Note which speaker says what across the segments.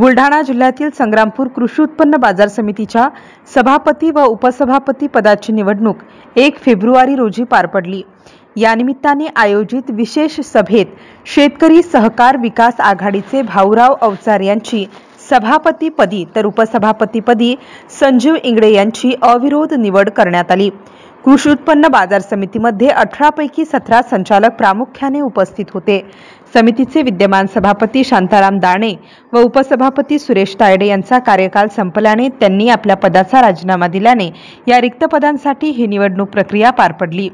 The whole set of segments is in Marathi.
Speaker 1: बुलढाणा जिल्ह्यातील संग्रामपूर कृषी उत्पन्न बाजार समितीच्या सभापती व उपसभापती पदाची निवडणूक 1 फेब्रुवारी रोजी पार पडली। या निमित्ताने आयोजित विशेष सभेत शेतकरी सहकार विकास आघाडीचे भाऊराव अवचार यांची सभापतीपदी तर उपसभापतीपदी संजीव इंगळे यांची अविरोध निवड करण्यात आली। कृषी उत्पन्न बाजार समितीमध्ये 18 पैकी 17 संचालक प्रामुख्याने उपस्थित होते। समितीचे विद्यमान सभापती शांताराम दाणे व उपसभापती सुरेश तायडे यांचा कार्यकाल संपल्याने त्यांनी आपल्या पदाचा राजीनामा दिल्याने या रिक्त पदांसाठी ही निवडणूक प्रक्रिया पार पडली।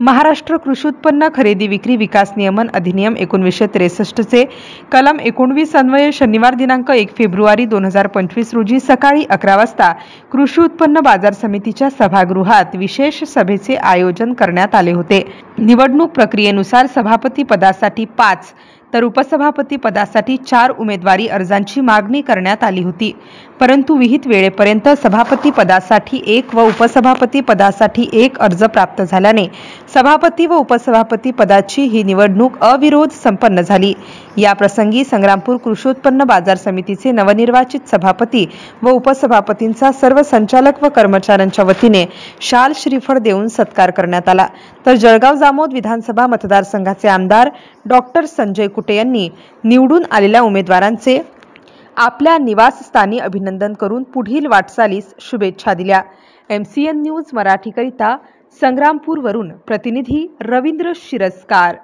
Speaker 1: महाराष्ट्र कृषी उत्पन्न खरेदी विक्री विकास नियमन अधिनियम 1963 चे कलम 19 अन्वये शनिवार दिनांक 1 फेब्रुवारी 2025 रोजी सकाळी 11 वाजता कृषी उत्पन्न बाजार समितीच्या सभागृहात विशेष सभेचे आयोजन करण्यात आले होते। निवडणूक प्रक्रियेनुसार सभापती पदासाठी 5 तर उपसभापती पदासाठी 4 उमेदवारी अर्जांची मागणी करण्यात आली होती, परंतु विहित वेळेपर्यंत सभापती पदासाठी 1 व उपसभापती पदासाठी 1 अर्ज प्राप्त झाल्याने सभापती व उपसभापती पदाची ही निवडणूक अविरोध संपन्न झाली। या प्रसंगी संग्रामपूर कृषी उत्पन्न बाजार समितीचे नवनिर्वाचित सभापती व उपसभापतींचा सर्व संचालक व कर्मचाऱ्यांच्या वतीने शाल श्रीफळ देऊन सत्कार करण्यात आला। तर जळगाव जामोद विधानसभा मतदारसंघाचे आमदार डॉक्टर संजय कुटे यांनी निवडून आलेल्या उमेदवारांचे आपल्या निवासस्थानी अभिनंदन करून पुढील वाटचालीस शुभेच्छा दिल्या। MCN न्यूज मराठीकरिता संग्रामपूरवरून प्रतिनिधी रवींद्र शिरस्कार।